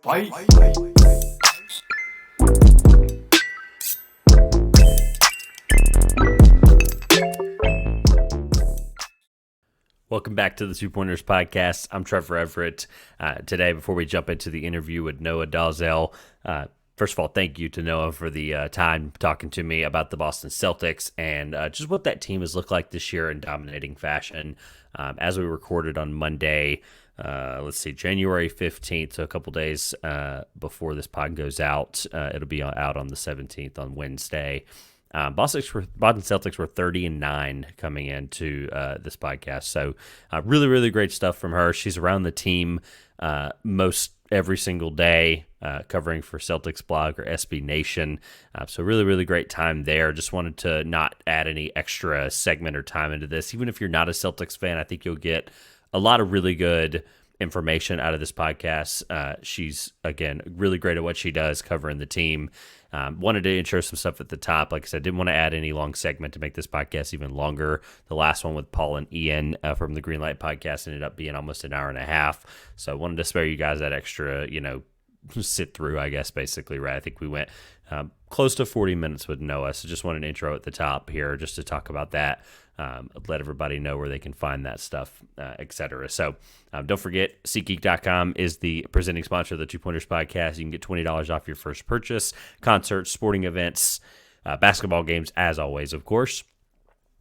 Fight. Welcome back to the Two Pointers podcast. I'm Trevor Everett. Today, before we jump into the interview with Noa Dalzell, first of all, thank you to Noah for the time talking to me about the Boston Celtics and just what that team has looked like this year in dominating fashion. As we recorded on Monday, January 15th, so a couple days before this pod goes out. It'll be out on the 17th on Wednesday. Boston Celtics were 30-9 coming into this podcast. So really, really great stuff from her. She's around the team most every single day, covering for Celtics blog or SB Nation. So really, really great time there. Just wanted to not add any extra segment or time into this. Even if you're not a Celtics fan, I think you'll get a lot of really good information out of this podcast. She's, again, really great at what she does covering the team. Wanted to intro some stuff at the top. Like I said, didn't want to add any long segment to make this podcast even longer. The last one with Paul and Ian from the Greenlight podcast ended up being almost an hour and a half. So I wanted to spare you guys that extra, sit through, I guess, basically, right? I think we went close to 40 minutes with Noah. So just wanted an intro at the top here just to talk about that. Let everybody know where they can find that stuff, etc. So don't forget, SeatGeek.com is the presenting sponsor of the Two Pointers podcast. You can get $20 off your first purchase, concerts, sporting events, basketball games, as always, of course.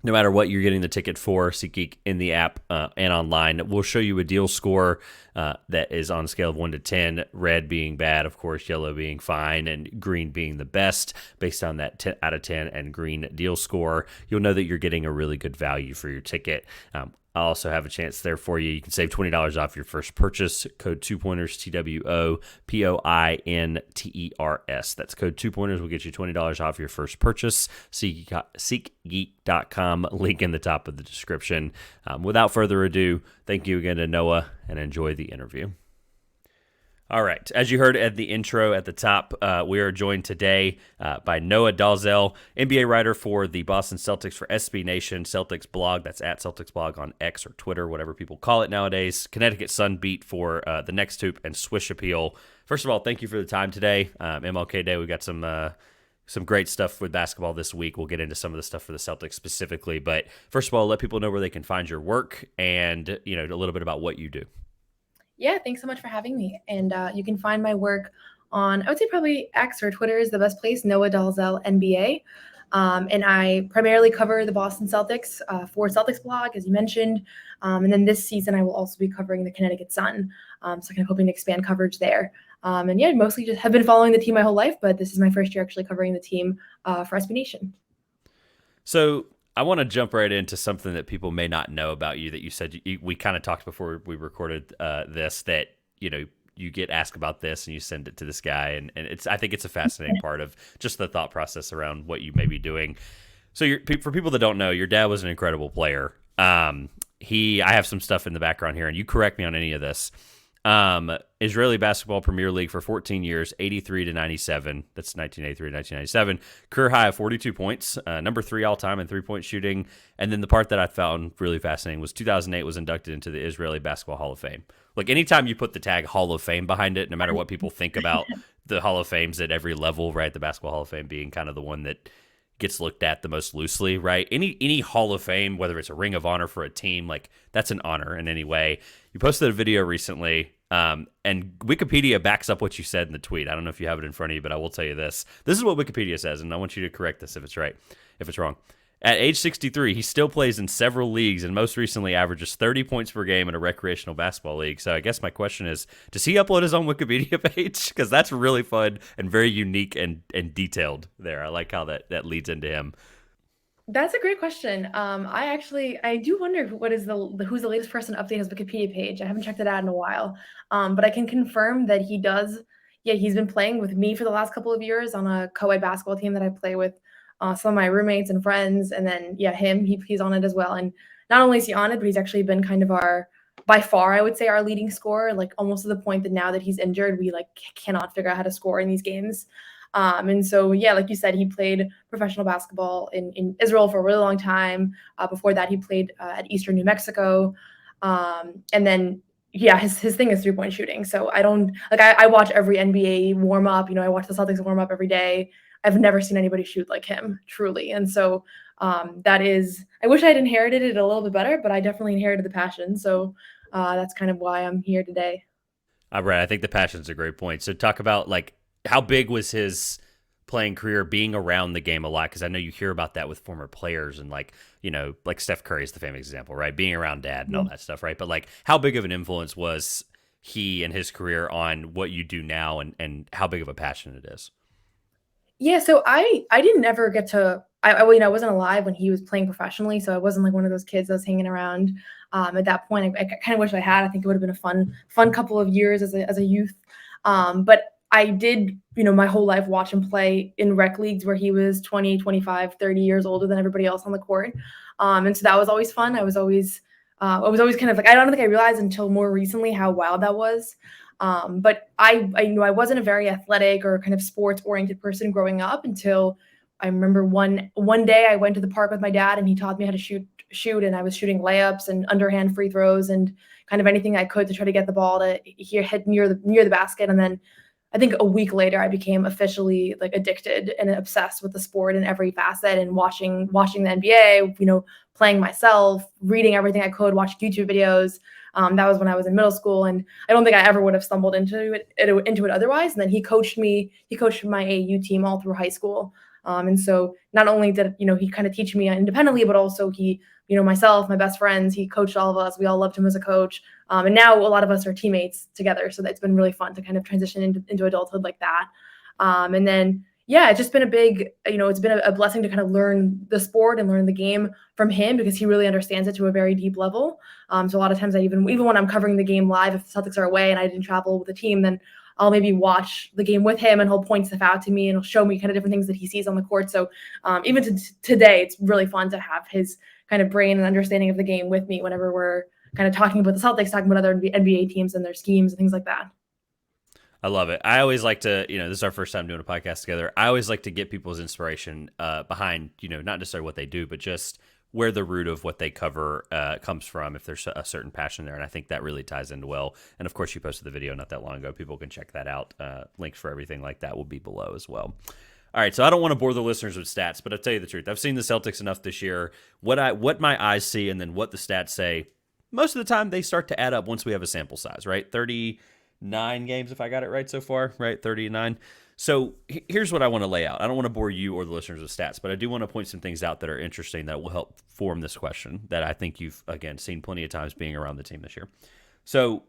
No matter what you're getting the ticket for, SeatGeek in the app and online, we'll show you a deal score that is on a scale of 1 to 10, red being bad, of course, yellow being fine, and green being the best, based on that 10 out of 10 and green deal score. You'll know that you're getting a really good value for your ticket. I also have a chance there for you. You can save $20 off your first purchase. Code 2pointers, TWOPOINTERS. That's code 2pointers will get you $20 off your first purchase. SeatGeek.com, link in the top of the description. Without further ado, thank you again to Noah, and enjoy the interview. All right. As you heard at the intro at the top, we are joined today by Noa Dalzell, NBA writer for the Boston Celtics for SB Nation, Celtics blog. That's at Celtics blog on X or Twitter, whatever people call it nowadays. Connecticut Sun beat for the Next Hoop and Swish Appeal. First of all, thank you for the time today. MLK Day, we got some great stuff with basketball this week. We'll get into some of the stuff for the Celtics specifically. But first of all, let people know where they can find your work and, a little bit about what you do. Yeah, thanks so much for having me. And you can find my work on, I would say probably X or Twitter is the best place, Noa Dalzell NBA. And I primarily cover the Boston Celtics for Celtics blog, as you mentioned. And then this season, I will also be covering the Connecticut Sun. So kind of hoping to expand coverage there. And yeah, mostly just have been following the team my whole life, but this is my first year actually covering the team for SB Nation. So I want to jump right into something that people may not know about you that you said we kind of talked before we recorded this, that, you get asked about this and you send it to this guy. And I think it's a fascinating part of just the thought process around what you may be doing. So for people that don't know, your dad was an incredible player. I have some stuff in the background here, and you correct me on any of this. Israeli Basketball Premier League for 14 years, 83 to 97. That's 1983 to 1997. Career high of 42 points, number 3 all time in 3-point shooting. And then the part that I found really fascinating was 2008 was inducted into the Israeli Basketball Hall of Fame. Like, anytime you put the tag Hall of Fame behind it, no matter what people think about the Hall of Fames at every level, right? The Basketball Hall of Fame being kind of the one that gets looked at the most loosely, right? Any Hall of Fame, whether it's a Ring of Honor for a team, like, that's an honor in any way. You posted a video recently, and Wikipedia backs up what you said in the tweet. I don't know if you have it in front of you, but I will tell you this. This is what Wikipedia says, and I want you to correct this if it's right, if it's wrong. At age 63, he still plays in several leagues and most recently averages 30 points per game in a recreational basketball league. So I guess my question is, does he upload his own Wikipedia page? Because that's really fun and very unique and detailed there. I like how that leads into him. That's a great question. I do wonder who's the latest person to update his Wikipedia page. I haven't checked it out in a while, but I can confirm that he does. Yeah, he's been playing with me for the last couple of years on a co-ed basketball team that I play with some of my roommates and friends, and then he's on it as well. And not only is he on it, but he's actually been kind of by far, I would say, our leading scorer, like almost to the point that now that he's injured, we cannot figure out how to score in these games. And so, yeah, like you said, he played professional basketball in Israel for a really long time. Before that, he played at Eastern New Mexico. And then, yeah, his thing is 3-point shooting. So I don't like I watch every NBA warm up. I watch the Celtics warm up every day. I've never seen anybody shoot like him, truly. And so that is, I wish I'd inherited it a little bit better, but I definitely inherited the passion. So that's kind of why I'm here today. Right. I think the passion's a great point. So talk about like how big was his playing career being around the game a lot? Because I know you hear about that with former players and like, like Steph Curry is the famous example, right? Being around dad and all that stuff, right? But like how big of an influence was he and his career on what you do now and how big of a passion it is? Yeah, so I didn't ever get to I wasn't alive when he was playing professionally, so I wasn't like one of those kids that was hanging around at that point. I kind of wish I had. I think it would have been a fun couple of years as a youth. But I did, my whole life watch him play in rec leagues where he was 20, 25, 30 years older than everybody else on the court. And so that was always fun. I was always kind of like, I don't think I realized until more recently how wild that was. But I knew I wasn't a very athletic or kind of sports oriented person growing up until I remember one day I went to the park with my dad and he taught me how to shoot, and I was shooting layups and underhand free throws and kind of anything I could to try to get the ball to hit near the basket. And then I think a week later I became officially like addicted and obsessed with the sport in every facet and watching the NBA, playing myself, reading everything I could, watching YouTube videos. That was when I was in middle school, and I don't think I ever would have stumbled into it otherwise. And then he coached my AU team all through high school. And so not only did he kind of teach me independently, but also he, myself, my best friends, he coached all of us. We all loved him as a coach. And now a lot of us are teammates together. So that's been really fun to kind of transition into adulthood like that. And then, yeah, it's just been it's been a blessing to kind of learn the sport and learn the game from him because he really understands it to a very deep level. So a lot of times even when I'm covering the game live, if the Celtics are away and I didn't travel with the team, then I'll maybe watch the game with him and he'll point stuff out to me and he'll show me kind of different things that he sees on the court. So even today, it's really fun to have his kind of brain and understanding of the game with me whenever we're kind of talking about the Celtics, talking about other NBA teams and their schemes and things like that. I love it. I always like to, this is our first time doing a podcast together. I always like to get people's inspiration behind, not necessarily what they do, but just where the root of what they cover comes from, if there's a certain passion there. And I think that really ties into well. And of course, you posted the video not that long ago. People can check that out. Links for everything like that will be below as well. All right, so I don't want to bore the listeners with stats, but I'll tell you the truth. I've seen the Celtics enough this year. What my eyes see and then what the stats say, most of the time they start to add up once we have a sample size, right? 39 games, if I got it right so far, right? 39. So here's what I want to lay out. I don't want to bore you or the listeners with stats, but I do want to point some things out that are interesting that will help form this question that I think you've, again, seen plenty of times being around the team this year. So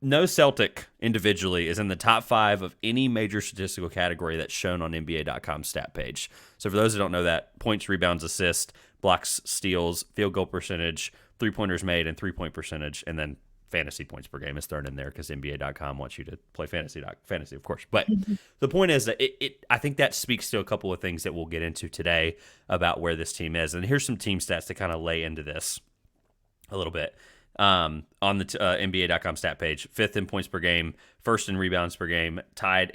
no Celtic individually is in the top 5 of any major statistical category that's shown on NBA.com stat page. So for those who don't know that, points, rebounds, assists, blocks, steals, field goal percentage, three-pointers made, and three-point percentage, and then fantasy points per game is thrown in there because NBA.com wants you to play fantasy, of course. But the point is that I think that speaks to a couple of things that we'll get into today about where this team is. And here's some team stats to kind of lay into this a little bit. On the NBA.com stat page, 5th in points per game, 1st in rebounds per game, tied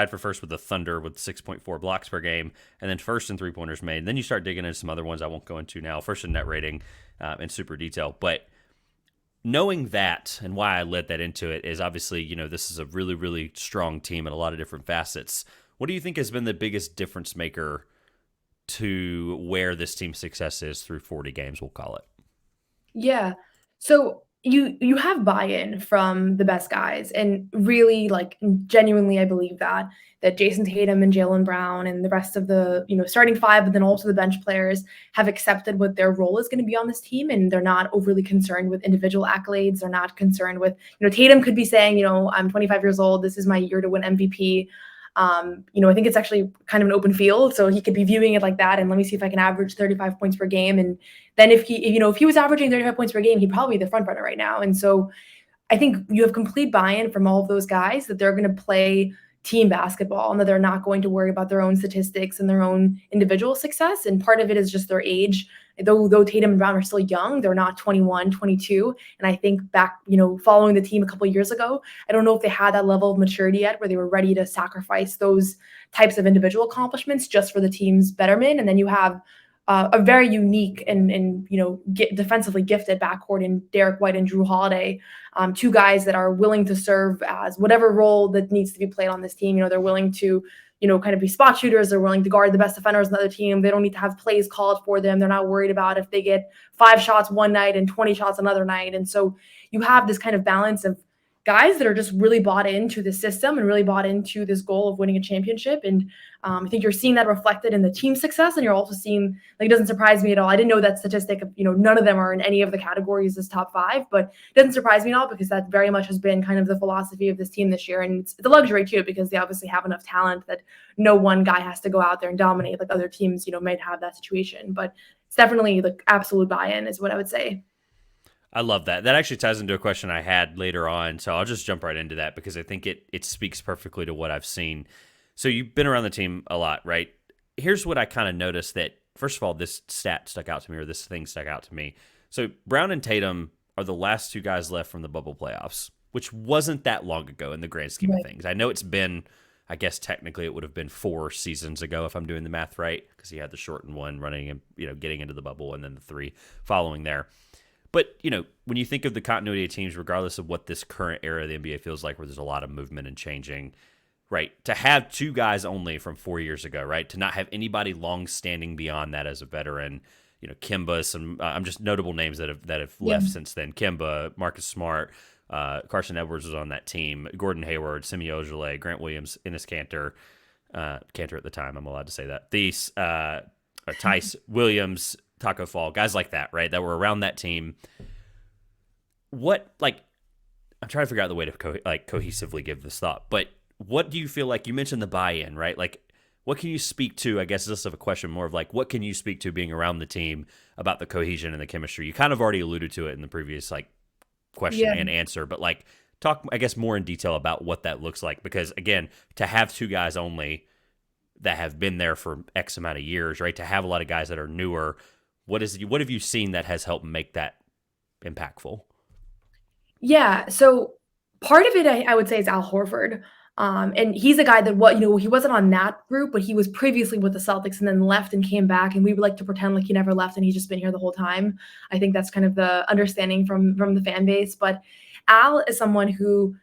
for first with the Thunder with 6.4 blocks per game, and then 1st in three-pointers made. And then you start digging into some other ones I won't go into now. 1st in net rating in super detail. But knowing that and why I led that into it is obviously, this is a really, really strong team in a lot of different facets. What do you think has been the biggest difference maker to where this team's success is through 40 games, we'll call it? Yeah. So you have buy-in from the best guys, and really, like, genuinely, I believe that Jason Tatum and Jaylen Brown and the rest of the starting 5, but then also the bench players have accepted what their role is going to be on this team, and they're not overly concerned with individual accolades. They're not concerned with Tatum could be saying, I'm 25 years old. This is my year to win MVP. I think it's actually kind of an open field, so he could be viewing it like that. And let me see if I can average 35 points per game. And then if he was averaging 35 points per game, he'd probably be the front runner right now. And so I think you have complete buy-in from all of those guys that they're going to play team basketball and that they're not going to worry about their own statistics and their own individual success. And part of it is just their age. Though Tatum and Brown are still young, they're not 21, 22. And I think back, following the team a couple of years ago, I don't know if they had that level of maturity yet where they were ready to sacrifice those types of individual accomplishments just for the team's betterment. And then you have a very unique and defensively gifted backcourt in Derek White and Drew Holiday. Two guys that are willing to serve as whatever role that needs to be played on this team. They're willing to kind of be spot shooters. They're willing to guard the best defenders on the other team. They don't need to have plays called for them. They're not worried about if they get 5 shots one night and 20 shots another night. And so you have this kind of balance of guys that are just really bought into the system and really bought into this goal of winning a championship. And I think you're seeing that reflected in the team success. And you're also seeing, like, it doesn't surprise me at all. I didn't know that statistic of, none of them are in any of the categories as top 5, but it doesn't surprise me at all because that very much has been kind of the philosophy of this team this year. And it's a luxury too, because they obviously have enough talent that no one guy has to go out there and dominate like other teams, might have that situation. But it's definitely like absolute buy-in is what I would say. I love that. That actually ties into a question I had later on, so I'll just jump right into that because I think it speaks perfectly to what I've seen. So you've been around the team a lot, right? Here's what I kind of noticed that, first of all, this stat stuck out to me, or this thing stuck out to me. So Brown and Tatum are the last 2 guys left from the bubble playoffs, which wasn't that long ago in the grand scheme of things. I know it's been, I guess technically it would have been 4 seasons ago if I'm doing the math right, because he had the shortened one running and getting into the bubble, and then the 3 following there. But, when you think of the continuity of teams, regardless of what this current era of the NBA feels like, where there's a lot of movement and changing, right, to have 2 guys only from 4 years ago, right, to not have anybody long-standing beyond that as a veteran, Kemba, some I'm just notable names that have left since then. Kemba, Marcus Smart, Carson Edwards was on that team, Gordon Hayward, Semi Ojeleye, Grant Williams, Enes Kanter, Kanter at the time, I'm allowed to say that, Tice Williams, Taco Fall, guys like that, right, that were around that team. What, like, I'm trying to figure out the way to cohesively give this thought, but what do you feel like, you mentioned the buy-in, right? Like, what can you speak to, I guess this is a question more of like, what can you speak to being around the team about the cohesion and the chemistry? You kind of already alluded to it in the previous, like, question and answer, but, like, talk, I guess, more in detail about what that looks like, because, again, to have 2 guys only that have been there for X amount of years, right, to have a lot of guys that are newer, what have you seen that has helped make that impactful? Yeah, so part of it I would say is Al Horford. And he's a guy that he wasn't on that group, but he was previously with the Celtics and then left and came back. And we would like to pretend like he never left and he's just been here the whole time. I think that's kind of the understanding from the fan base. But Al is someone who,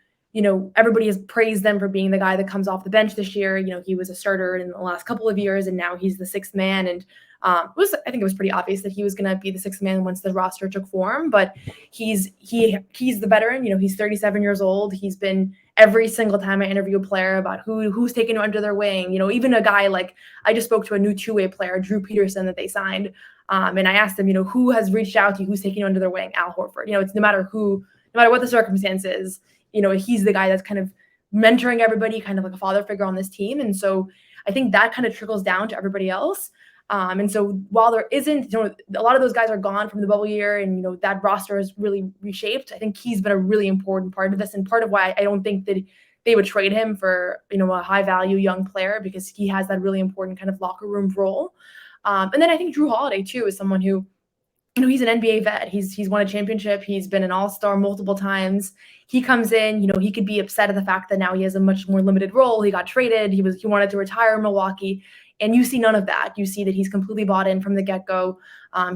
everybody has praised them for being the guy that comes off the bench this year. He was a starter in the last couple of years and now he's the 6th man. And I think it was pretty obvious that he was going to be the 6th man once the roster took form, but he's the veteran. He's 37 years old. He's been every single time I interview a player about who's taken under their wing. Even a guy like, I just spoke to a new 2-way player, Drew Peterson, that they signed. And I asked him, who has reached out to you, who's taken you under their wing? Al Horford. It's no matter what the circumstance is, he's the guy that's kind of mentoring everybody, kind of like a father figure on this team. And so I think that kind of trickles down to everybody else. And so while there isn't, a lot of those guys are gone from the bubble year and, that roster is really reshaped, I think he's been a really important part of this and part of why I don't think that they would trade him for, a high value young player, because he has that really important kind of locker room role. And then I think Drew Holiday too is someone who, he's an NBA vet. He's won a championship. He's been an all-star multiple times. He comes in, he could be upset at the fact that now he has a much more limited role. He got traded. He wanted to retire in Milwaukee. And you see none of that. You see that he's completely bought in from the get-go.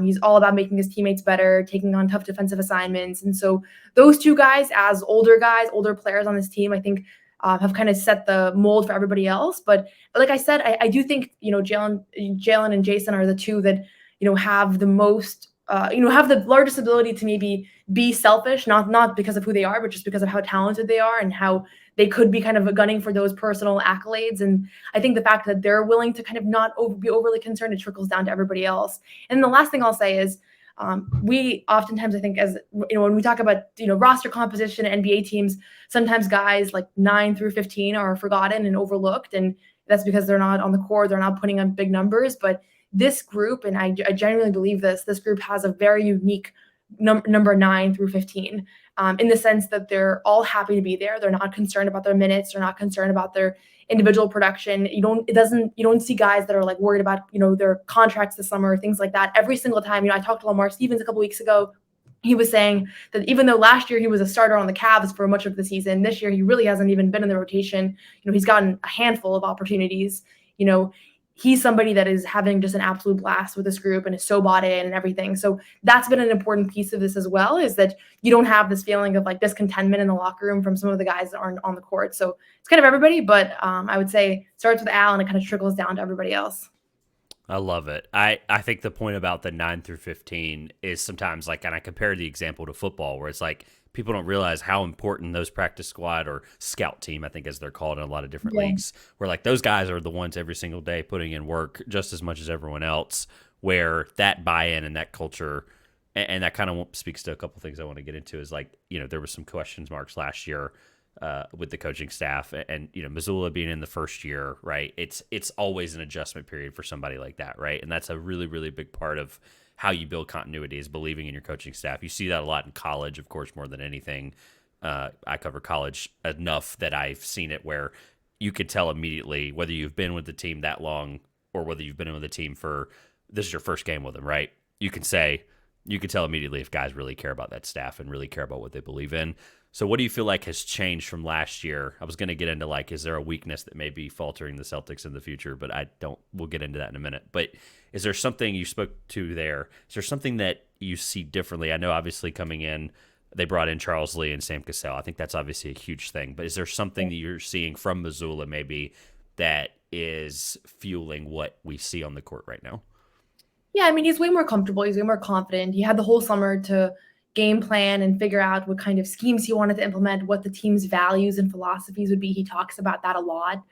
He's all about making his teammates better, taking on tough defensive assignments. And so those 2 guys, as older players on this team, I think have kind of set the mold for everybody else. But like I said, I do think, Jalen and Jason are the 2 that, have the most, have the largest ability to maybe be selfish, not because of who they are, but just because of how talented they are and how they could be kind of gunning for those personal accolades. And I think the fact that they're willing to kind of not be overly concerned, it trickles down to everybody else. And the last thing I'll say is we oftentimes, I think, as when we talk about, roster composition, NBA teams, sometimes guys like 9 through 15 are forgotten and overlooked. And that's because they're not on the court. They're not putting on big numbers. But this group, and I genuinely believe this group has a very unique number 9 through 15, in the sense that they're all happy to be there. They're not concerned about their minutes. They're not concerned about their individual production. You don't see guys that are like worried about, their contracts this summer, things like that. Every single time, I talked to Lamar Stevens a couple weeks ago. He was saying that even though last year he was a starter on the Cavs for much of the season, this year he really hasn't even been in the rotation. He's gotten a handful of opportunities. he's somebody that is having just an absolute blast with this group and is so bought in and everything. So that's been an important piece of this as well, is that you don't have this feeling of like discontentment in the locker room from some of the guys that aren't on the court. So it's kind of everybody, but I would say it starts with Al and it kind of trickles down to everybody else. I love it. I think the point about the 9 through 15 is sometimes like, and I compare the example to football where it's like people don't realize how important those practice squad or scout team, I think as they're called in a lot of different Yeah. leagues, where like those guys are the ones every single day putting in work just as much as everyone else, where that buy-in and that culture, and that kind of speaks to a couple things I want to get into is like, there was some questions marks last year with the coaching staff, and Missoula being in the first year, right? It's always an adjustment period for somebody like that, right? And that's a really, really big part of how you build continuity is believing in your coaching staff. You see that a lot in college, of course, more than anything. I cover college enough that I've seen it where you could tell immediately whether you've been with the team that long or whether you've been with the team for this is your first game with them, right? You can tell immediately if guys really care about that staff and really care about what they believe in. So what do you feel like has changed from last year? I was going to get into like, is there a weakness that may be faltering the Celtics in the future? But we'll get into that in a minute. But is there something you spoke to there? Is there something that you see differently? I know obviously coming in, they brought in Charles Lee and Sam Cassell. I think that's obviously a huge thing. But is there something that you're seeing from Missoula maybe that is fueling what we see on the court right now? Yeah, I mean, he's way more comfortable. He's way more confident. He had the whole summer to game plan and figure out what kind of schemes he wanted to implement, what the team's values and philosophies would be. He talks about that a lot.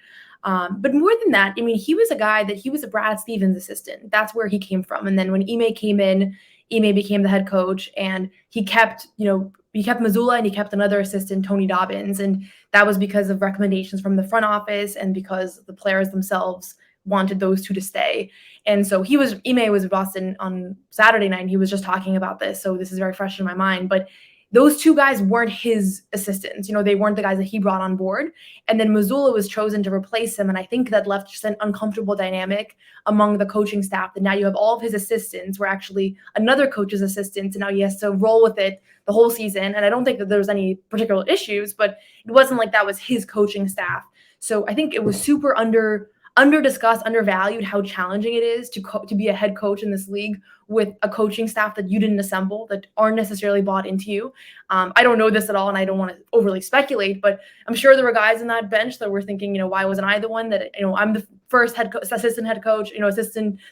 But more than that, I mean, he was a Brad Stevens assistant. That's where he came from. And then when Ime came in, Ime became the head coach, and he kept Missoula and he kept another assistant, Tony Dobbins. And that was because of recommendations from the front office and because the players themselves wanted those two to stay. And so Ime was in Boston on Saturday night, and he was just talking about this. So this is very fresh in my mind. But those two guys weren't his assistants. They weren't the guys that he brought on board. And then Missoula was chosen to replace him. And I think that left just an uncomfortable dynamic among the coaching staff, that now you have all of his assistants were actually another coach's assistants. And now he has to roll with it the whole season. And I don't think that there was any particular issues, but it wasn't like that was his coaching staff. So I think it was super under-discussed, undervalued how challenging it is to be a head coach in this league with a coaching staff that you didn't assemble, that aren't necessarily bought into you. I don't know this at all, and I don't want to overly speculate, but I'm sure there were guys in that bench that were thinking, why wasn't I the one that, I'm the first assistant head coach,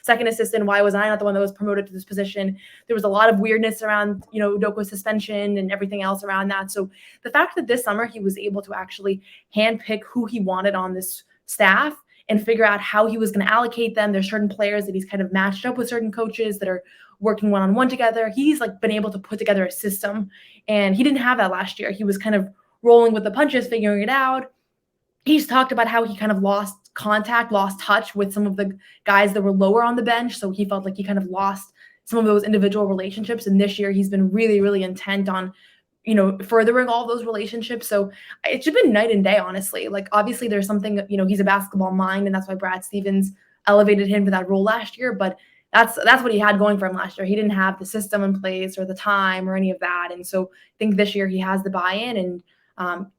second assistant, why was I not the one that was promoted to this position? There was a lot of weirdness around, Doko's suspension and everything else around that. So the fact that this summer he was able to actually handpick who he wanted on this staff and figure out how he was going to allocate them. There's certain players that he's kind of matched up with certain coaches that are working one-on-one together. He's like been able to put together a system, and he didn't have that last year. He was kind of rolling with the punches, figuring it out. He's talked about how he kind of lost touch with some of the guys that were lower on the bench. So he felt like he kind of lost some of those individual relationships. And this year he's been really, really intent on furthering all those relationships. So it's just been night and day, honestly. Like, obviously there's something, he's a basketball mind, and that's why Brad Stevens elevated him to that role last year. But that's what he had going for him last year. He didn't have the system in place or the time or any of that. And so I think this year he has the buy-in, and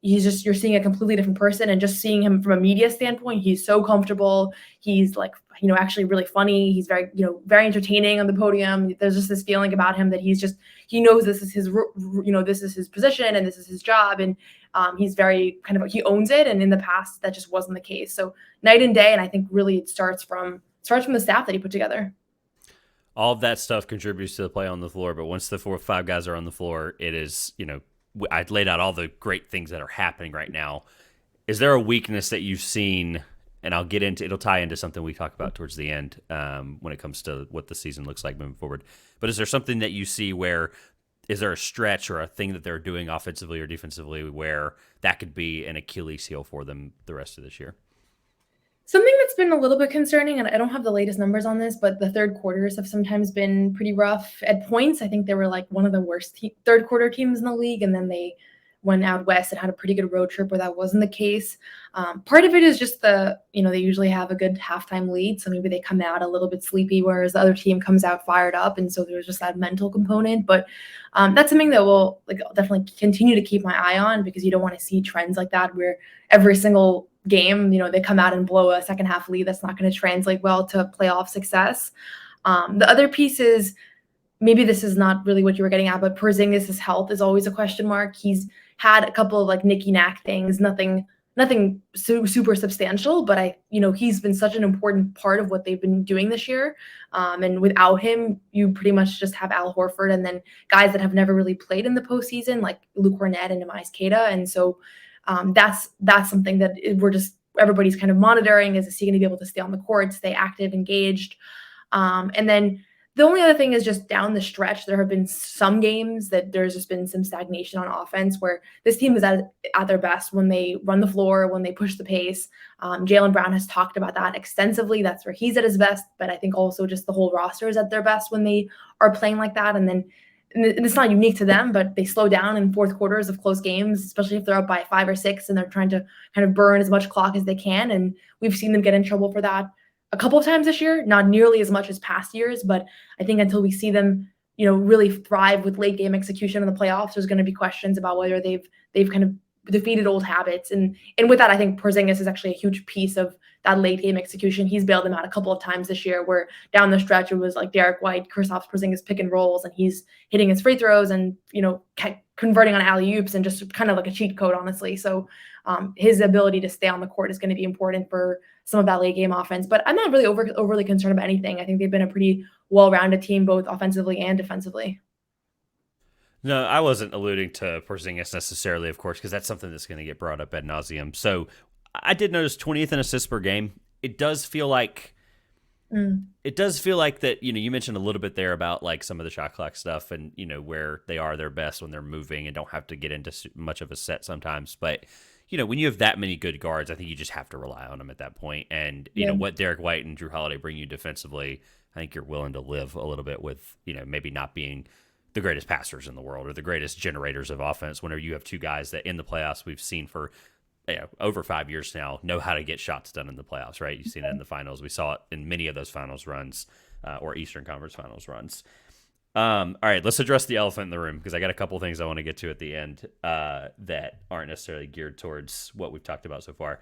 you're seeing a completely different person. And just seeing him from a media standpoint, he's so comfortable. He's like, actually really funny. He's very, very entertaining on the podium. There's just this feeling about him that he knows this is his position and this is his job. And he's very he owns it. And in the past, that just wasn't the case. So night and day. And I think really it starts from the staff that he put together. All of that stuff contributes to the play on the floor. But once the 4 or 5 guys are on the floor, it is, I laid out all the great things that are happening right now. Is there a weakness that you've seen? And it'll tie into something we talk about towards the end when it comes to what the season looks like moving forward. But is there something that you see is there a stretch or a thing that they're doing offensively or defensively where that could be an Achilles heel for them the rest of this year? Something that's been a little bit concerning, and I don't have the latest numbers on this, but the third quarters have sometimes been pretty rough at points. I think they were like one of the worst third quarter teams in the league, and then they went out west and had a pretty good road trip where that wasn't the case. Part of it is just they usually have a good halftime lead, so maybe they come out a little bit sleepy, whereas the other team comes out fired up, and so there's just that mental component. But that's something that will definitely continue to keep my eye on, because you don't want to see trends like that where every single game, they come out and blow a second half lead. That's not going to translate well to playoff success. The other piece is, maybe this is not really what you were getting at, but Porzingis' health is always a question mark. He's had a couple of knicky-knack things, nothing super substantial, but he's been such an important part of what they've been doing this year. And without him, you pretty much just have Al Horford and then guys that have never really played in the postseason, like Luke Kornet and Neemias Queta. And so that's something that everybody's kind of monitoring. Is he going to be able to stay on the court, stay active, engaged? And then the only other thing is just down the stretch, there have been some games that there's just been some stagnation on offense, where this team is at their best when they run the floor, when they push the pace. Jaylen Brown has talked about that extensively. That's where he's at his best. But I think also just the whole roster is at their best when they are playing like that. And it's not unique to them, but they slow down in fourth quarters of close games, especially if they're up by 5 or 6 and they're trying to kind of burn as much clock as they can. And we've seen them get in trouble for that a couple of times this year, not nearly as much as past years, but I think until we see them, really thrive with late game execution in the playoffs, there's going to be questions about whether they've kind of defeated old habits. And with that, I think Porzingis is actually a huge piece of that late game execution. He's bailed them out a couple of times this year, where down the stretch it was like Derek White, Kristaps Porzingis pick and rolls, and he's hitting his free throws and converting on alley-oops, and just kind of like a cheat code, honestly. So his ability to stay on the court is going to be important for some of that late game offense. But I'm not really overly concerned about anything. I think they've been a pretty well-rounded team, both offensively and defensively. No, I wasn't alluding to Porzingis necessarily, of course, because that's something that's going to get brought up ad nauseum. So I did notice 20th in assists per game. It does feel like that, you mentioned a little bit there about some of the shot clock stuff and, where they are their best when they're moving and don't have to get into much of a set sometimes. But, when you have that many good guards, I think you just have to rely on them at that point. And, what Derek White and Drew Holiday bring you defensively, I think you're willing to live a little bit with, maybe not being the greatest passers in the world or the greatest generators of offense whenever you have two guys that in the playoffs we've seen for over 5 years now know how to get shots done in the playoffs, right? You've seen it in the finals. We saw it in many of those finals runs or Eastern Conference finals runs. All right, let's address the elephant in the room, because I got a couple things I want to get to at the end that aren't necessarily geared towards what we've talked about so far.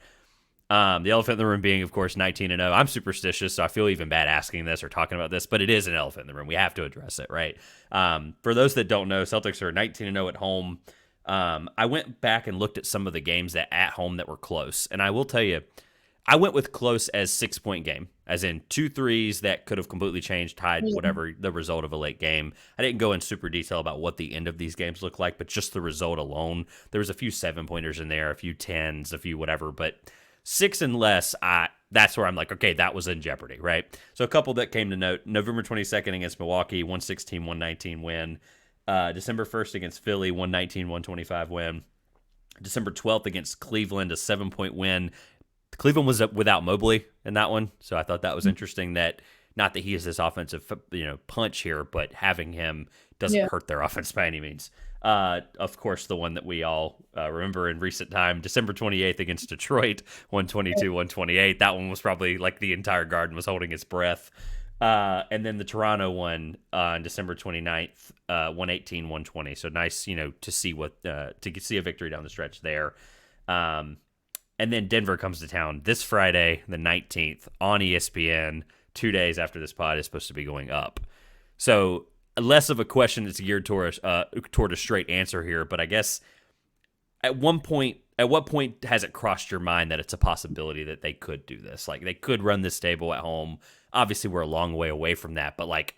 The elephant in the room being, of course, 19-0. I'm superstitious, so I feel even bad asking this or talking about this, but it is an elephant in the room. We have to address it, right? For those that don't know, Celtics are 19-0 at home. I went back and looked at some of the games at home that were close, and I will tell you, I went with close as 6-point game, as in 2 threes that could have completely changed, tied whatever the result of a late game. I didn't go in super detail about what the end of these games look like, but just the result alone. There was a few 7-pointers in there, a few 10s, a few whatever, but 6 and less, that's where I'm like, okay, that was in jeopardy, right? So a couple that came to note: November 22nd against Milwaukee, 116-119 win. December 1st against Philly, 119-125 win. December 12th against Cleveland, a 7-point win. Cleveland was without Mobley in that one, so I thought that was interesting. That not that he is this offensive punch here, but having him doesn't hurt their offense by any means. Of course, the one that we all remember in recent time, December 28th against Detroit, 122-128. That one was probably like the entire Garden was holding its breath. And then the Toronto one on December 29th, 118-120. So nice, to see to see a victory down the stretch there. And then Denver comes to town this Friday, the 19th, on ESPN, 2 days after this pod is supposed to be going up. So less of a question that's geared toward a straight answer here, but I guess at what point has it crossed your mind that it's a possibility that they could do this? Like, they could run this table at home. Obviously, we're a long way away from that, but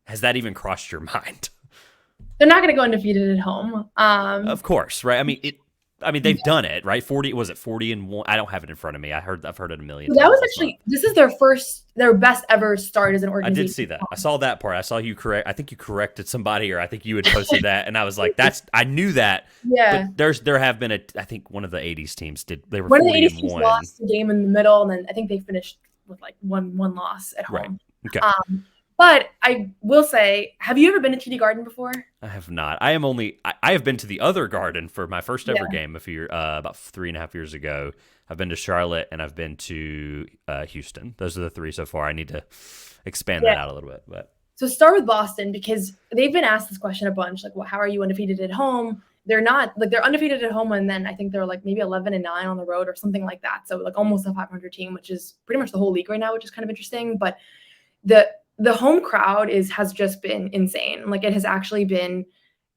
has that even crossed your mind? They're not going to go undefeated at home. Of course, right? I mean, they've done it, right? 40-1? I don't have it in front of me. I've heard it a million times. That was actually, this is their best ever start as an organization. I did see that. I saw that part. I saw you I think you corrected somebody, or I think you had posted that, and I was like, I knew that. Yeah. But there have been I think one of the 80s teams they were 40-1. One of the 80s teams lost a game in the middle, and then I think they finished with one loss at home. Right. Okay. But I will say, have you ever been to TD Garden before? I have not. I have been to the other Garden for my first ever Yeah. game about 3.5 years ago. I've been to Charlotte and I've been to Houston. Those are the three so far. I need to expand Yeah. that out a little bit, but So start with Boston because they've been asked this question a bunch. Like, well, how are you undefeated at home? They're not like they're undefeated at home, and then I think they're like maybe 11-9 on the road or something like that. So like almost a 500 team, which is pretty much the whole league right now, which is kind of interesting. But the the home crowd has just been insane. Like it has actually been,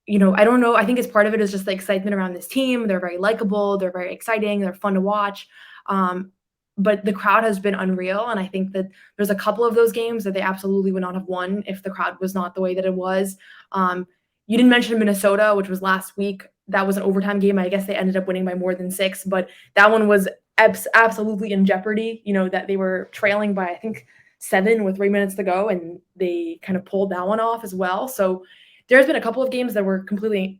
I don't know. I think as part of it is just the excitement around this team. They're very likable. They're very exciting. They're fun to watch. Um, but the crowd has been unreal. And I think that there's a couple of those games that they absolutely would not have won if the crowd was not the way that it was. You didn't mention Minnesota, which was last week. That was an overtime game. I guess they ended up winning by more than 6, but that one was absolutely in jeopardy. That they were trailing by, I think, 7 with 3 minutes to go, and they kind of pulled that one off as well. So there's been a couple of games that were completely,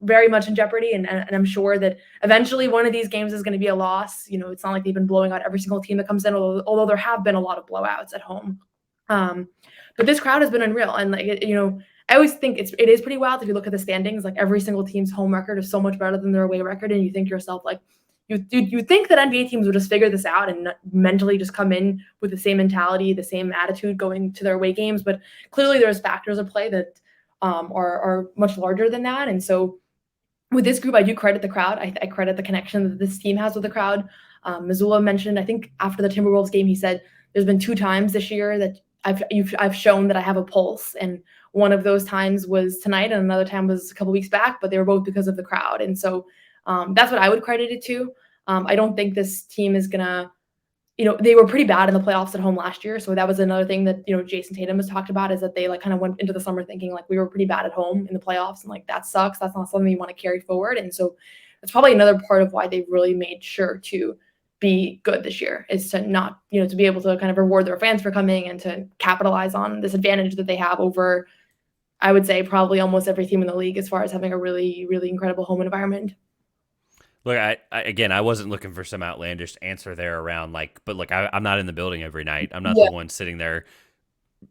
very much in jeopardy. And I'm sure that eventually one of these games is going to be a loss. It's not like they've been blowing out every single team that comes in, although there have been a lot of blowouts at home. But this crowd has been unreal. And I always think it is pretty wild if you look at the standings. Like every single team's home record is so much better than their away record. And you think to yourself, like, you think that NBA teams would just figure this out and mentally just come in with the same mentality, the same attitude going to their away games. But clearly there's factors at play that are much larger than that. And so with this group, I do credit the crowd. I credit the connection that this team has with the crowd. Mazzulla mentioned, I think after the Timberwolves game, he said there's been 2 times this year that I've shown that I have a pulse, and one of those times was tonight, and another time was a couple weeks back. But they were both because of the crowd, and so that's what I would credit it to. I don't think this team is gonna. They were pretty bad in the playoffs at home last year. So that was another thing that, Jason Tatum has talked about, is that they like kind of went into the summer thinking like we were pretty bad at home in the playoffs, and like that sucks. That's not something you want to carry forward. And so that's probably another part of why they've really made sure to be good this year, is to not, to be able to kind of reward their fans for coming and to capitalize on this advantage that they have over, I would say, probably almost every team in the league as far as having a really, really incredible home environment. look, I wasn't looking for some outlandish answer there around but look, I'm not in the building every night. I'm not Yeah. the one sitting there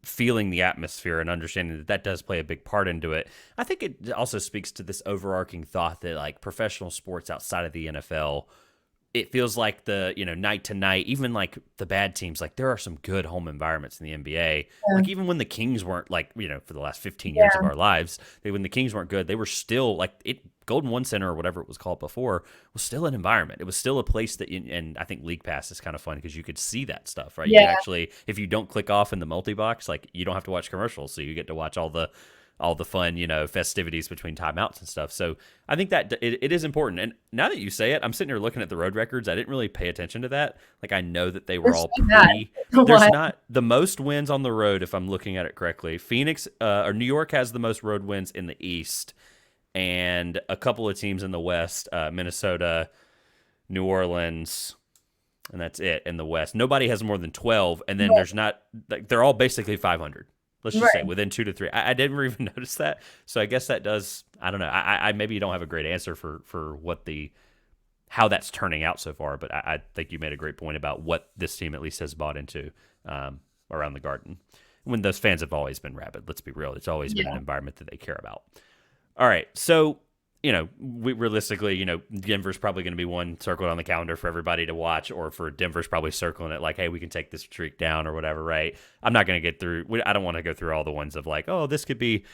feeling the atmosphere and understanding that does play a big part into it. I think it also speaks to this overarching thought that like professional sports outside of the NFL, it feels like the night to night, even like the bad teams, like there are some good home environments in the NBA. Yeah. Like even when the Kings weren't for the last 15 years of our lives, when the Kings weren't good, they were still like Golden One Center or whatever it was called before was still an environment. It was still a place that, and I think League Pass is kind of fun because you could see that stuff, right? You Yeah. can actually, if you don't click off in the multi-box, like you don't have to watch commercials, so you get to watch all the fun, festivities between timeouts and stuff. So I think that it is important. And now that you say it, I'm sitting here looking at the road records. I didn't really pay attention to that. Like I know that they were all pretty. There's not the most wins on the road, if I'm looking at it correctly. Phoenix or New York has the most road wins in the East, and a couple of teams in the West, Minnesota, New Orleans, and that's it in the West. Nobody has more than 12, and then there's not. They're all basically 500. Let's just say within 2 to 3. I didn't even notice that. So I guess that does. I don't know. I maybe you don't have a great answer for what how that's turning out so far, but I think you made a great point about what this team at least has bought into around the Garden. When those fans have always been rabid. Let's be real. It's always been an environment that they care about. All right, so realistically, Denver's probably going to be one circled on the calendar for everybody to watch, or for Denver's probably circling it like, hey, we can take this streak down or whatever, right? I'm not going to get through. I don't want to go through all the ones of like, oh, this could be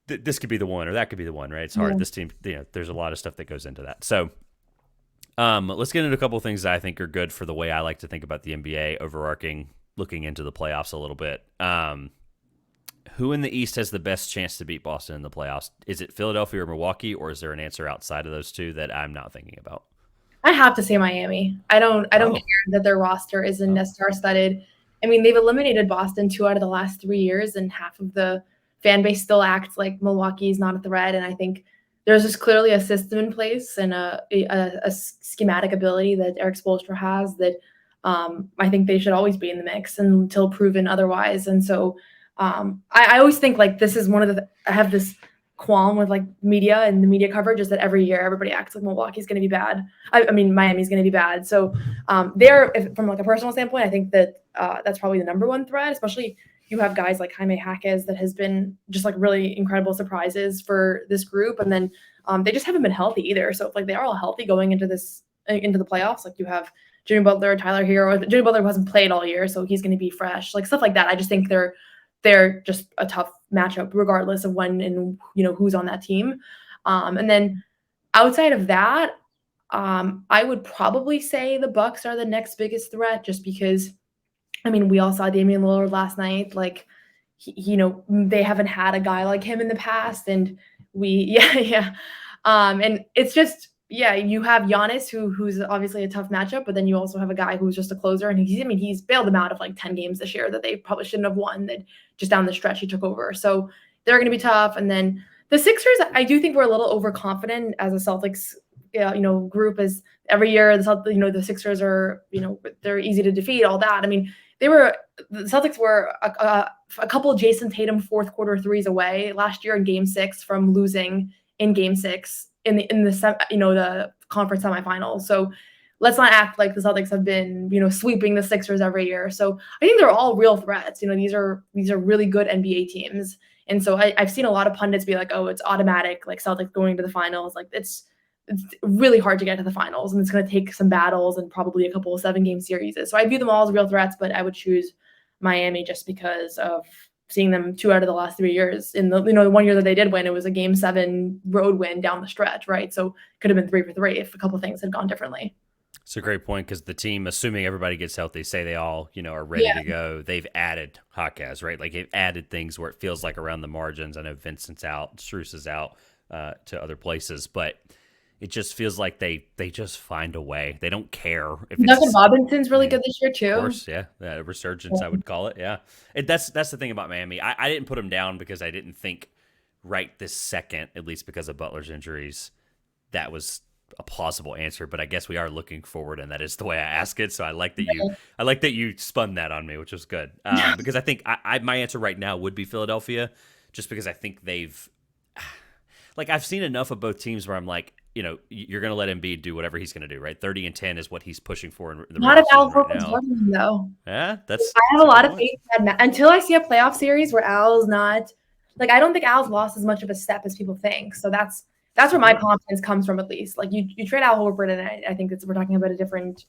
the one or that could be the one, right? It's hard. This team, there's a lot of stuff that goes into that. So let's get into a couple of things that I think are good for the way I like to think about the NBA overarching, looking into the playoffs a little bit. Who in the East has the best chance to beat Boston in the playoffs? Is it Philadelphia or Milwaukee, or is there an answer outside of those two that I'm not thinking about? I have to say Miami. I don't care that their roster isn't as star-studded. I mean, they've eliminated Boston 2 out of the last 3 years, and half of the fan base still acts like Milwaukee is not a threat. And I think there's just clearly a system in place and a schematic ability that Eric Spoelstra has that I think they should always be in the mix until proven otherwise. And so I always think like this is one of I have this qualm with like media and the media coverage is that every year everybody acts like Milwaukee's going to be bad. I mean, Miami's going to be bad. So from like a personal standpoint, I think that that's probably the number one threat, especially, you have guys like Jaime Jaquez that has been just like really incredible surprises for this group. And then they just haven't been healthy either. So if like they are all healthy going into the playoffs, like you have Jimmy Butler, Tyler Hero. Jimmy Butler hasn't played all year, so he's going to be fresh, like stuff like that. I just think they're just a tough matchup, regardless of when and who's on that team. And then outside of that, I would probably say the Bucks are the next biggest threat, just because, I mean, we all saw Damian Lillard last night. Like, they haven't had a guy like him in the past, and yeah. And it's just, yeah, you have Giannis, who's obviously a tough matchup, but then you also have a guy who's just a closer, and he's bailed them out of like 10 games this year that they probably shouldn't have won, that just down the stretch he took over. So they're going to be tough. And then the Sixers, I do think we're a little overconfident as a Celtics group, as every year the Sixers are, they're easy to defeat, all that. I mean, the Celtics were a couple of Jason Tatum fourth quarter threes away last year in Game 6 from losing in Game 6 in the conference semifinals. So let's not act like the Celtics have been sweeping the Sixers every year. So I think they're all real threats. These are really good NBA teams, and so I've seen a lot of pundits be like, oh, it's automatic, like Celtics going to the finals. Like it's really hard to get to the finals, and it's going to take some battles and probably a couple of 7-game series. So I view them all as real threats, but I would choose Miami just because of seeing them 2 out of the last 3 years. In the the 1 year that they did win, it was a Game 7 road win down the stretch, right? So could have been 3 for 3 if a couple of things had gone differently. It's a great point, because the team, assuming everybody gets healthy, say they all, are ready to go, they've added Jaquez, right? Like they've added things where it feels like around the margins. I know Vincent's out, Strus is out to other places, but it just feels like they just find a way. They don't care. Duncan Robinson's really good this year too. Of course, yeah. Resurgence, I would call it, yeah. That's the thing about Miami. I didn't put them down because I didn't think right this second, at least because of Butler's injuries, that was a plausible answer. But I guess we are looking forward, and that is the way I ask it. So I like that you spun that on me, which was good. Because I think my answer right now would be Philadelphia, just because I think they've like I've seen enough of both teams where I'm like, you're going to let Embiid do whatever he's going to do, right? 30 and 10 is what he's pushing for in the not if Al right Horford's running, though. Yeah, I have a lot of faith in that until I see a playoff series where Al's not, like, I don't think Al's lost as much of a step as people think. So that's where my confidence comes from, at least. Like you trade Al Horford, and I think we're talking about a different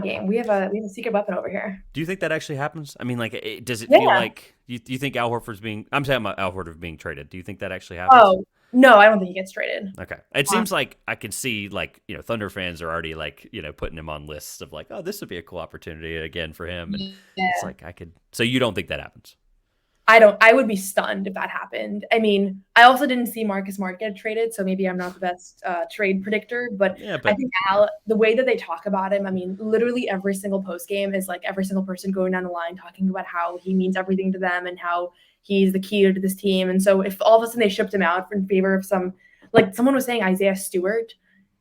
game. We have a secret weapon over here. Do you think that actually happens? I mean, like, does it feel like you think Al Horford's being? I'm talking about Al Horford being traded. Do you think that actually happens? Oh. No, I don't think he gets traded. Okay. It seems like I can see, like, Thunder fans are already, like, putting him on lists of, like, oh, this would be a cool opportunity again for him. And it's like so you don't think that happens? I would be stunned if that happened. I mean, I also didn't see Marcus Smart get traded, so maybe I'm not the best trade predictor, but I think Al, the way that they talk about him, I mean, literally every single post game is like every single person going down the line talking about how he means everything to them and how he's the key to this team. And so if all of a sudden they shipped him out in favor of someone was saying Isaiah Stewart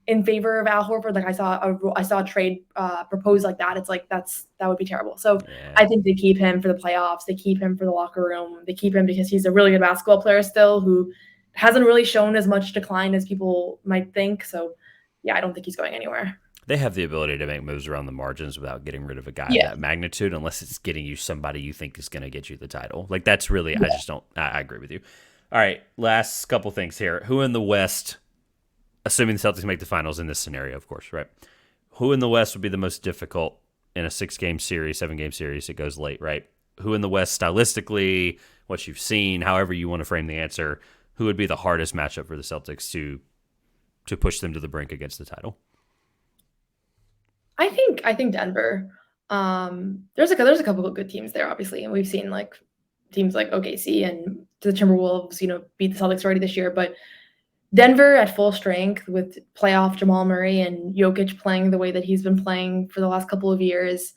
in favor of Al Horford, like I saw a trade proposed like that. It's like that would be terrible. So I think they keep him for the playoffs. They keep him for the locker room. They keep him because he's a really good basketball player still, who hasn't really shown as much decline as people might think. So yeah, I don't think he's going anywhere. They have the ability to make moves around the margins without getting rid of a guy of that magnitude, unless it's getting you somebody you think is going to get you the title. Like, that's really, I just don't, I agree with you. All right, last couple things here. Who in the West, assuming the Celtics make the finals in this scenario, of course, right? Who in the West would be the most difficult in a 6-game series, 7-game series? It goes late, right? Who in the West, stylistically, what you've seen, however you want to frame the answer, who would be the hardest matchup for the Celtics to push them to the brink against the title? I think Denver. There's a couple of good teams there, obviously, and we've seen like teams like OKC and the Timberwolves, beat the Celtics already this year. But Denver at full strength with playoff Jamal Murray and Jokic playing the way that he's been playing for the last couple of years,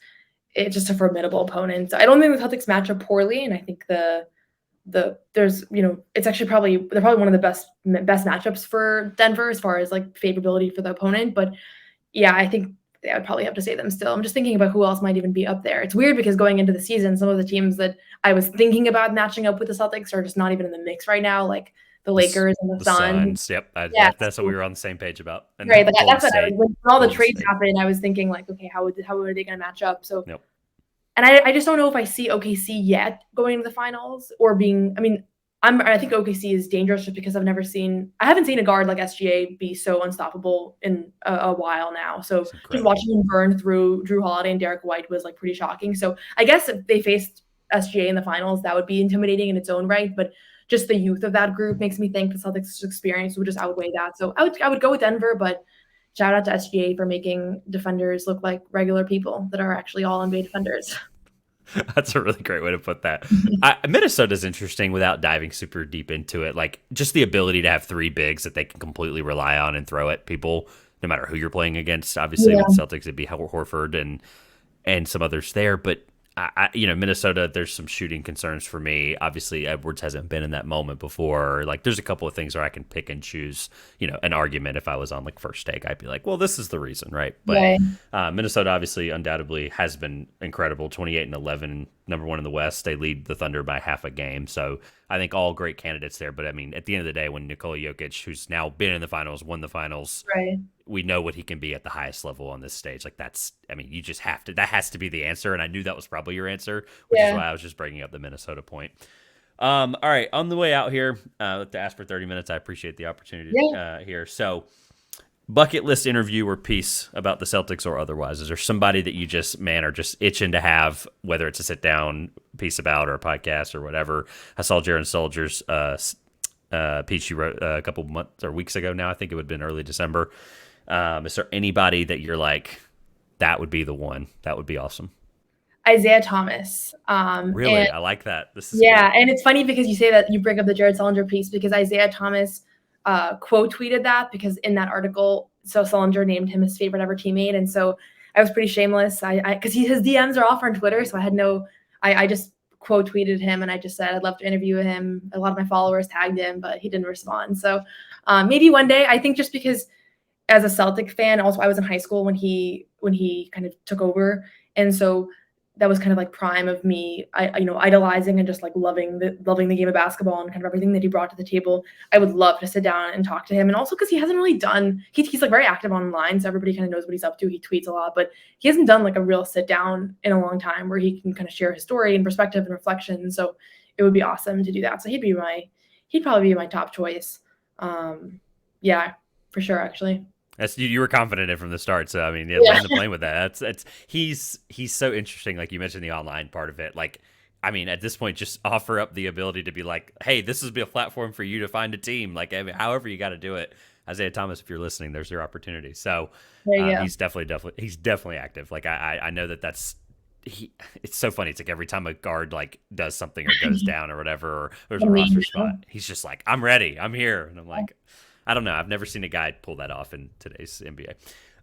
it's just a formidable opponent. So I don't think the Celtics match up poorly, and I think there's it's actually they're probably one of the best matchups for Denver as far as like favorability for the opponent. But yeah, I think I would probably have to say them still. I'm just thinking about who else might even be up there. It's weird because going into the season, some of the teams that I was thinking about matching up with the Celtics are just not even in the mix right now, like the Lakers and the Suns. Yep, that's what we were on the same page about. And right, but that's what when all the trades happened, I was thinking like, okay, how are they going to match up? So And I just don't know if I see OKC yet going to the finals or being. I mean, I think OKC is dangerous just because I haven't seen a guard like SGA be so unstoppable in a while now. So It's just incredible. watching him burn through Drew Holiday and Derek White was like pretty shocking. So I guess if they faced SGA in the finals, that would be intimidating in its own right. But just the youth of that group makes me think the Celtics' experience would just outweigh that. So I would go with Denver, but shout out to SGA for making defenders look like regular people that are actually all NBA defenders. That's a really great way to put that. Minnesota's interesting without diving super deep into it. Like just the ability to have three bigs that they can completely rely on and throw at people, no matter who you're playing against. Obviously, with Yeah, the Celtics, it'd be Horford and some others there. But Minnesota, there's some shooting concerns for me. Obviously, Edwards hasn't been in that moment before. Like, there's a couple of things where I can pick and choose. An argument. If I was on like first take, I'd be like, well, this is the reason, right? But right. Minnesota obviously, undoubtedly, has been incredible. 28-11, number one in the West. They lead the Thunder by half a game. So I think all great candidates there. But I mean, at the end of the day, when Nikola Jokic, who's now been in the finals, won the finals, Right. we know what he can be at the highest level on this stage. Like you just have to, that has to be the answer. And I knew that was probably your answer, which is Yeah. why I was just bringing up the Minnesota point. All right. On the way out here, to ask for 30 minutes, I appreciate the opportunity Yeah. here. So bucket list interview or piece about the Celtics or otherwise, is there somebody that you just, man, are just itching to have, whether it's a sit down piece about or a podcast or whatever? I saw Jaron Soldier's, piece you wrote a couple months or weeks ago now. I think it would have been early December. Is there anybody that you're like, that would be the one? That would be awesome. Isaiah Thomas. And Really? I like that. This is yeah, cool. and it's funny because you say that you bring up the Jared Sullinger piece because Isaiah Thomas quote tweeted that because in that article, so Sullinger named him his favorite ever teammate, and so I was pretty shameless. I because his DMs are off on Twitter, so I had no. I just quote tweeted him and I just said I'd love to interview him. A lot of my followers tagged him, but he didn't respond. So maybe one day. I think just because as a Celtic fan, also I was in high school when he kind of took over, and so that was kind of like prime of me, idolizing and just like loving the game of basketball and kind of everything that he brought to the table. I would love to sit down and talk to him, and also because he hasn't really done. He's like very active online, so everybody kind of knows what he's up to. He tweets a lot, but he hasn't done like a real sit down in a long time where he can kind of share his story and perspective and reflection. So it would be awesome to do that. So he'd probably be my top choice. Yeah, for sure, actually. That's you were confident in from the start. So I mean, yeah, Yeah. land the plane with that. That's he's so interesting. Like you mentioned the online part of it. Like I mean, at this point, just offer up the ability to be like, hey, this is a platform for you to find a team. Like I mean, however you got to do it. Isaiah Thomas, if you're listening, there's your opportunity. So There you go. he's definitely active. Like I know that's it's so funny. It's like every time a guard like does something or goes down or whatever, or there's I a roster mean, spot, he's just like, I'm ready, I'm here, and I'm like, I don't know. I've never seen a guy pull that off in today's NBA.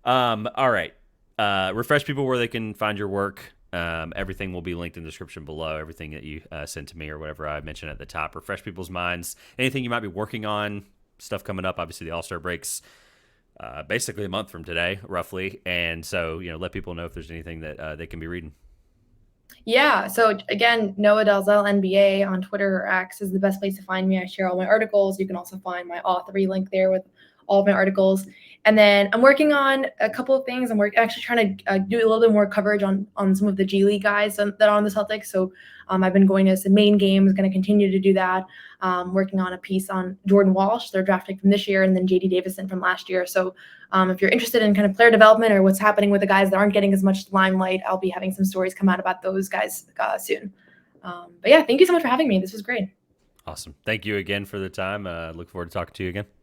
All right. Refresh people where they can find your work. Everything will be linked in the description below. Everything that you sent to me or whatever I mentioned at the top. Refresh people's minds. Anything you might be working on. Stuff coming up. Obviously, the All-Star breaks basically a month from today, roughly. And so, let people know if there's anything that they can be reading. Yeah. So again, Noa Dalzell NBA on Twitter or X is the best place to find me. I share all my articles. You can also find my author link there with all of my articles. And then I'm working on a couple of things. Actually trying to do a little bit more coverage on some of the G League guys that are on the Celtics. So I've been going to some main games, going to continue to do that. Working on a piece on Jordan Walsh, their draft pick from this year, and then JD Davison from last year. So if you're interested in kind of player development or what's happening with the guys that aren't getting as much limelight, I'll be having some stories come out about those guys soon. But yeah, thank you so much for having me. This was great. Awesome. Thank you again for the time. Look forward to talking to you again.